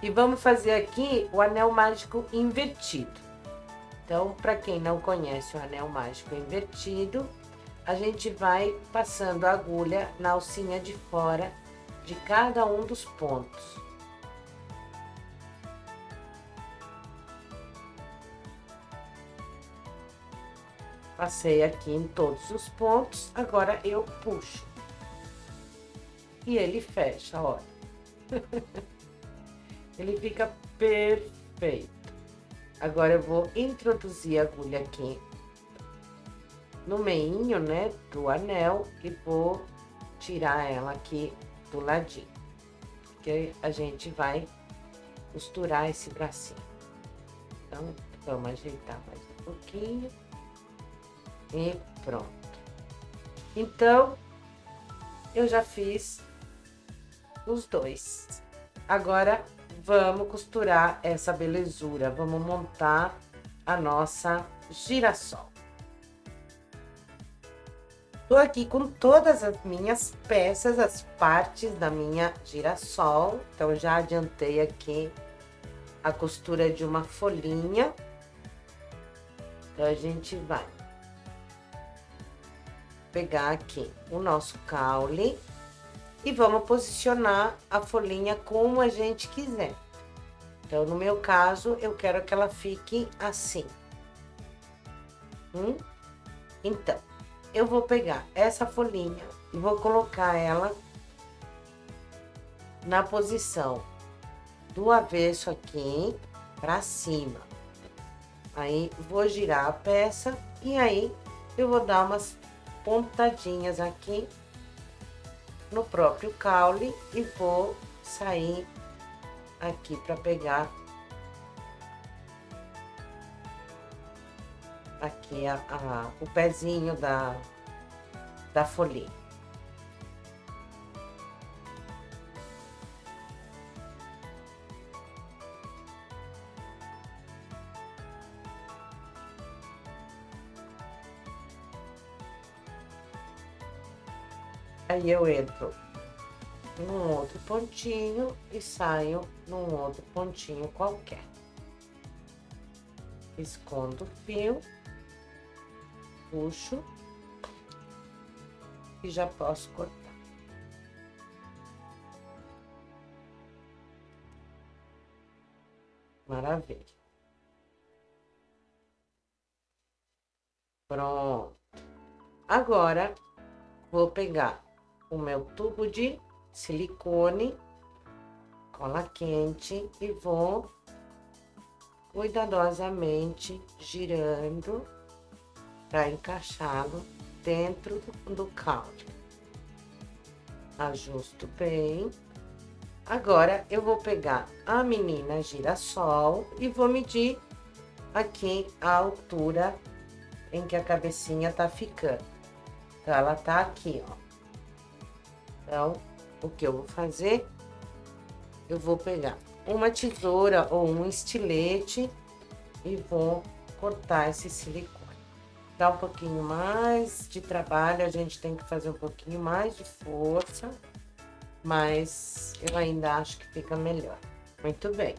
E vamos fazer aqui o anel mágico invertido. Então, para quem não conhece o anel mágico invertido, a gente vai passando a agulha na alcinha de fora de cada um dos pontos. Passei aqui em todos os pontos, agora eu puxo. E ele fecha, olha. Ele fica perfeito. Agora eu vou introduzir a agulha aqui no meinho, né, do anel e vou tirar ela aqui do ladinho. Porque a gente vai costurar esse bracinho. Então, vamos ajeitar mais um pouquinho. E pronto. Então, eu já fiz os dois. Agora, vamos costurar essa belezura. Vamos montar a nossa girassol. Tô aqui com todas as minhas peças, as partes da minha girassol. Então, já adiantei aqui a costura de uma folhinha. Então, a gente vai pegar aqui o nosso caule e vamos posicionar a folhinha como a gente quiser. Então, no meu caso, eu quero que ela fique assim. Então, eu vou pegar essa folhinha e vou colocar ela na posição do avesso aqui pra cima. Aí, vou girar a peça e aí eu vou dar umas pontadinhas aqui no próprio caule e vou sair aqui para pegar aqui o pezinho da folhinha. Aí eu entro num outro pontinho e saio num outro pontinho qualquer. Escondo o fio, puxo e já posso cortar. Maravilha. Pronto. Agora, vou pegar o meu tubo de silicone, cola quente, e vou cuidadosamente girando para encaixá-lo dentro do caule. Ajusto bem. Agora, eu vou pegar a menina girassol e vou medir aqui a altura em que a cabecinha tá ficando. Então, ela tá aqui, ó. Então, o que eu vou fazer? Eu vou pegar uma tesoura ou um estilete e vou cortar esse silicone. Dá um pouquinho mais de trabalho, a gente tem que fazer um pouquinho mais de força, mas eu ainda acho que fica melhor. Muito bem.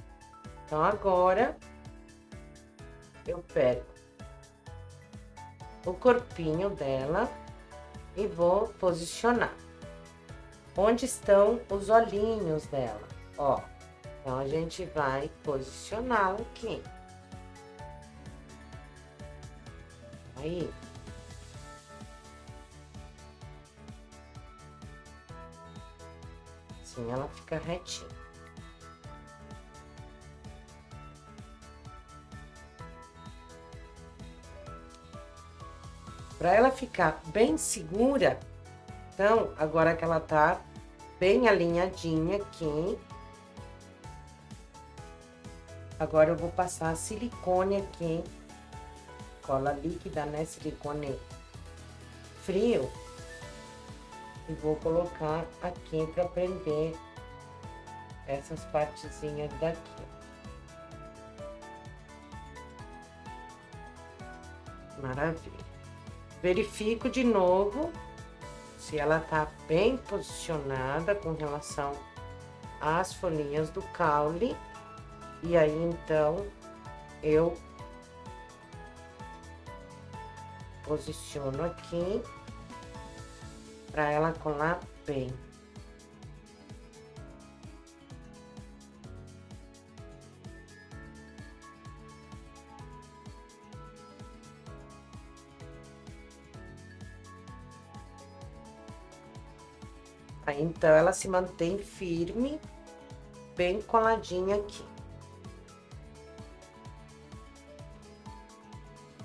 Então, agora, eu pego o corpinho dela e vou posicionar. Onde estão os olhinhos dela, ó. Então, a gente vai posicioná-lo aqui. Aí. Assim, ela fica retinha. para ela ficar bem segura, então, agora que ela tá bem alinhadinha aqui, agora eu vou passar silicone aqui, cola líquida, né, silicone frio, e vou colocar aqui para prender essas partezinhas daqui. Maravilha. Verifico de novo se ela tá bem posicionada com relação às folhinhas do caule. E aí, então, eu posiciono aqui para ela colar bem. Aí, então, ela se mantém firme, bem coladinha aqui.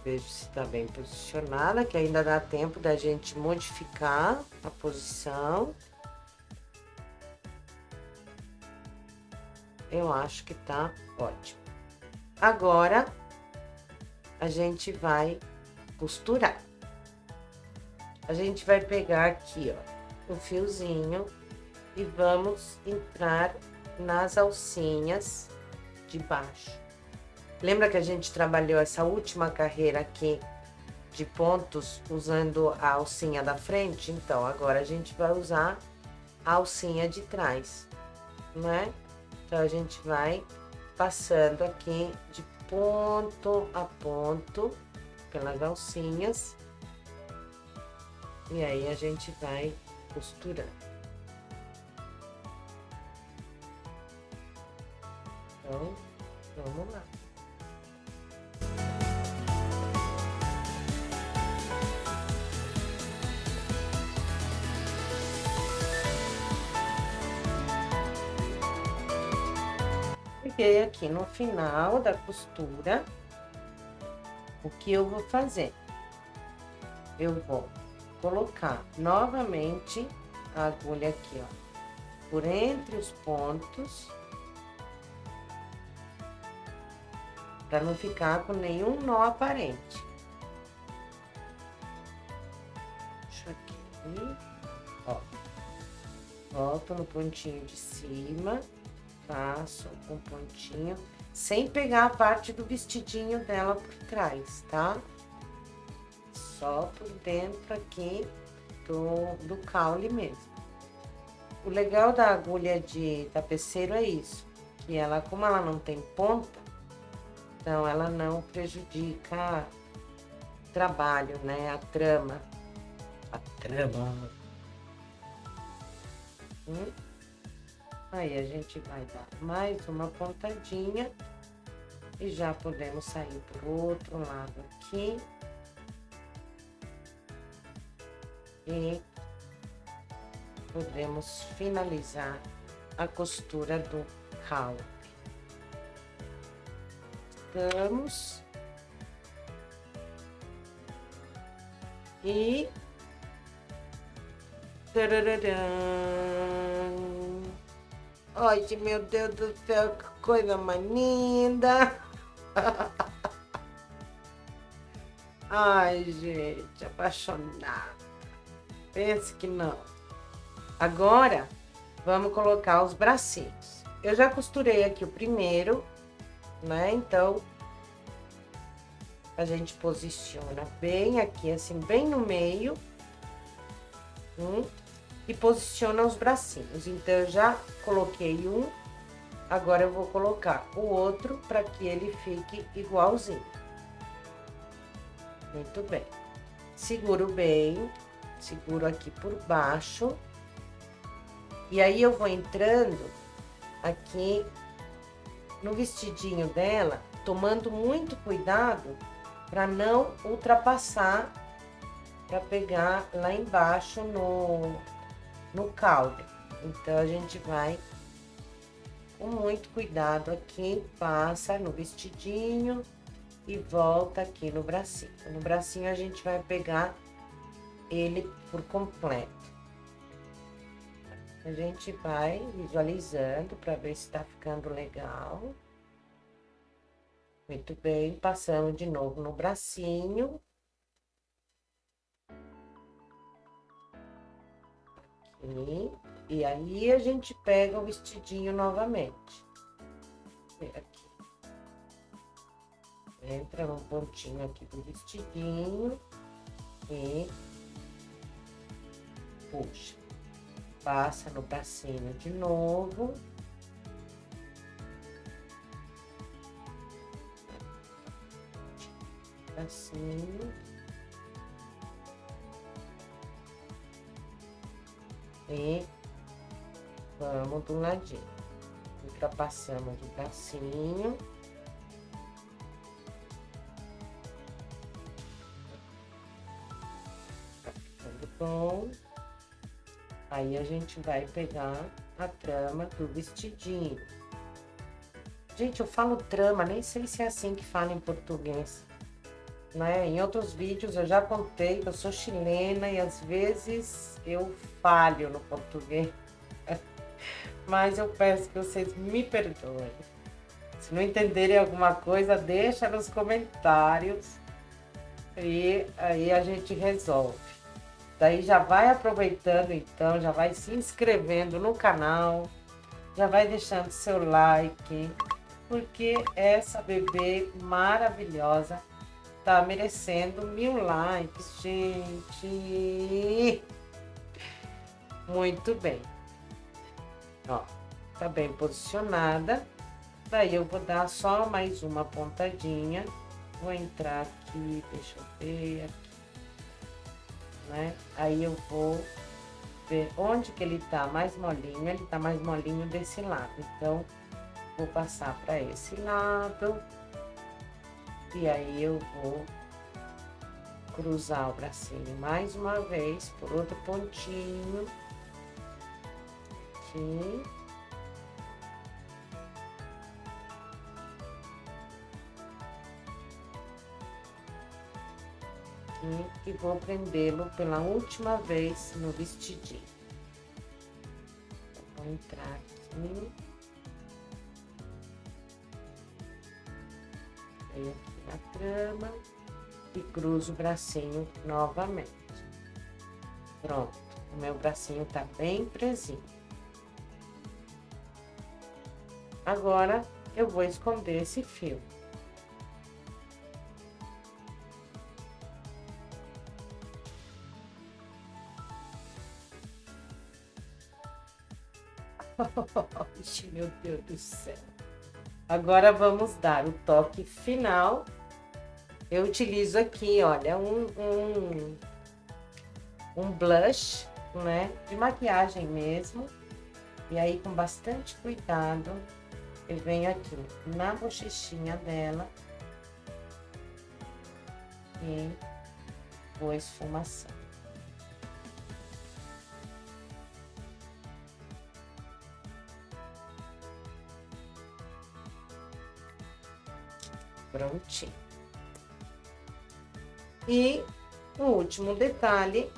Vejo se tá bem posicionada, que ainda dá tempo da gente modificar a posição. Eu acho que tá ótimo. Agora, a gente vai costurar. A gente vai pegar aqui, ó, o fiozinho e vamos entrar nas alcinhas de baixo. Lembra que a gente trabalhou essa última carreira aqui de pontos usando a alcinha da frente? Então, agora a gente vai usar a alcinha de trás, né? Então, a gente vai passando aqui de ponto a ponto pelas alcinhas. E aí, a gente vai costurando. Então, vamos lá. Cheguei aqui no final da costura, o que eu vou fazer? Eu vou colocar novamente a agulha aqui, ó, por entre os pontos, para não ficar com nenhum nó aparente. Deixa aqui, ó, volto no pontinho de cima. Passo um pontinho, sem pegar a parte do vestidinho dela por trás, tá? Só por dentro aqui do caule mesmo. O legal da agulha de tapeceiro é isso, que ela, como ela não tem ponta, então ela não prejudica o trabalho, né? A trama. Aí, a gente vai dar mais uma pontadinha e já podemos sair pro outro lado aqui. E podemos finalizar a costura do caule. Estamos. E... tarararã. Ai, meu Deus do céu, que coisa mais linda! Ai, gente, apaixonada. Pense que não. Agora, vamos colocar os bracinhos. Eu já costurei aqui o primeiro, né? Então, a gente posiciona bem aqui, assim, bem no meio. E posiciona os bracinhos. Então, eu já coloquei um, agora eu vou colocar o outro para que ele fique igualzinho. Muito bem. Seguro bem, seguro aqui por baixo. E aí, eu vou entrando aqui no vestidinho dela, tomando muito cuidado para não ultrapassar, para pegar lá embaixo no caule. Então, a gente vai com muito cuidado aqui, passa no vestidinho e volta aqui no bracinho. No bracinho, a gente vai pegar ele por completo. A gente vai visualizando para ver se tá ficando legal. Muito bem, passamos de novo no bracinho. E aí a gente pega o vestidinho novamente. Aqui. Entra no pontinho aqui do vestidinho e puxa. Passa no bracinho de novo. Bracinho. E vamos do ladinho. Ultrapassamos o bracinho. Tá ficando bom. Aí a gente vai pegar a trama do vestidinho. Gente, eu falo trama, nem sei se é assim que fala em português. Né? Em outros vídeos eu já contei que eu sou chilena e às vezes eu falho no português. Mas eu peço que vocês me perdoem. Se não entenderem alguma coisa, deixa nos comentários e aí a gente resolve. Daí já vai aproveitando então, já vai se inscrevendo no canal, já vai deixando seu like, porque essa bebê maravilhosa tá merecendo 1000 likes, gente. Muito bem. Ó, tá bem posicionada. Daí eu vou dar só mais uma pontadinha. Vou entrar aqui, deixa eu ver aqui, né? Aí eu vou ver onde que ele tá mais molinho. Ele tá mais molinho desse lado. Então, vou passar para esse lado. E aí eu vou cruzar o bracinho mais uma vez por outro pontinho. Aqui. E vou prendê-lo pela última vez no vestidinho. Vou entrar aqui. Venho aqui na trama e cruzo o bracinho novamente. Pronto, o meu bracinho tá bem presinho. Agora eu vou esconder esse fio. Meu Deus do céu. Agora vamos dar o toque final. Eu utilizo aqui, olha, um blush, né, de maquiagem mesmo. E aí, com bastante cuidado, eu venho aqui na bochechinha dela e vou esfumaçar. Prontinho. E o último detalhe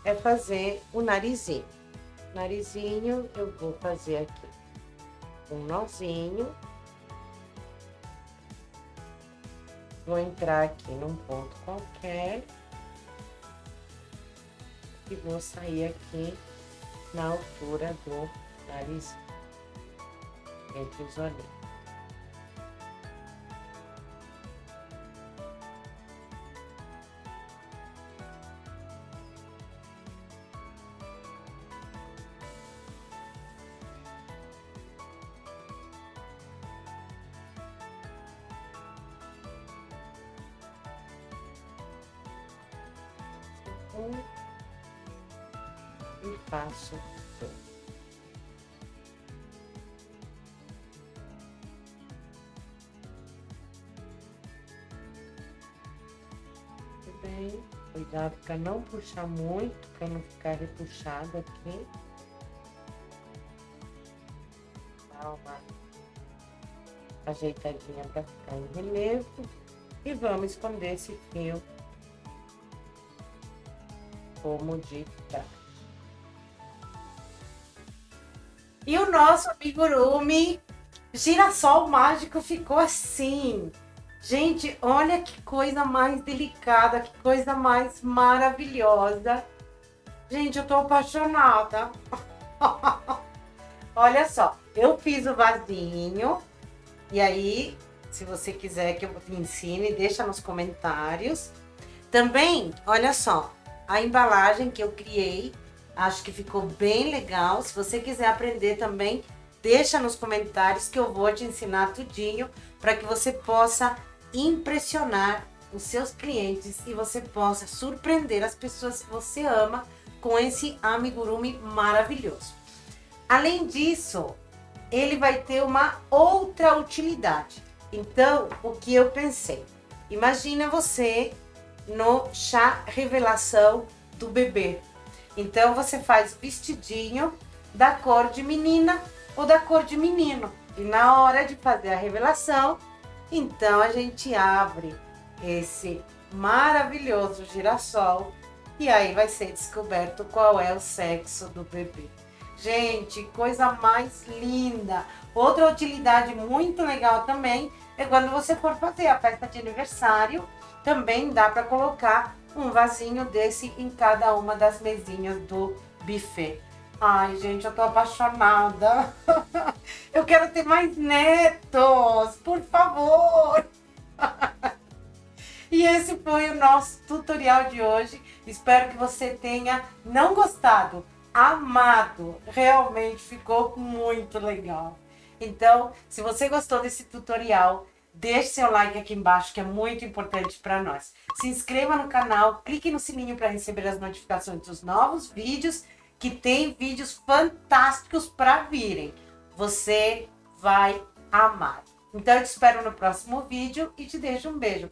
é fazer o narizinho. Narizinho, eu vou fazer aqui um nozinho. Vou entrar aqui num ponto qualquer. E vou sair aqui na altura do nariz, entre os olhinhos. E faço tudo. Muito bem, cuidado para não puxar muito, para não ficar repuxado aqui. Dá uma ajeitadinha para ficar em relevo. E vamos esconder esse fio como de trás. E o nosso amigurumi girassol mágico ficou assim. Gente, olha que coisa mais delicada, que coisa mais maravilhosa. Gente, eu tô apaixonada. Olha só, eu fiz o vasinho. E aí, se você quiser que eu te ensine, deixa nos comentários. Também, olha só, a embalagem que eu criei, acho que ficou bem legal. Se você quiser aprender também, deixa nos comentários que eu vou te ensinar tudinho para que você possa impressionar os seus clientes e você possa surpreender as pessoas que você ama com esse amigurumi maravilhoso. Além disso, ele vai ter uma outra utilidade. Então, o que eu pensei? Imagina você no chá revelação do bebê. Então, você faz o vestidinho da cor de menina ou da cor de menino. E na hora de fazer a revelação, então a gente abre esse maravilhoso girassol e aí vai ser descoberto qual é o sexo do bebê. Gente, coisa mais linda! Outra utilidade muito legal também é quando você for fazer a festa de aniversário, também dá para colocar um vasinho desse em cada uma das mesinhas do buffet. Ai, gente, eu tô apaixonada. Eu quero ter mais netos, por favor. E esse foi o nosso tutorial de hoje. Espero que você tenha não gostado, amado. Realmente ficou muito legal. Então, se você gostou desse tutorial, deixe seu like aqui embaixo, que é muito importante para nós. Se inscreva no canal, clique no sininho para receber as notificações dos novos vídeos, que tem vídeos fantásticos para virem. Você vai amar. Então, eu te espero no próximo vídeo e te deixo um beijo.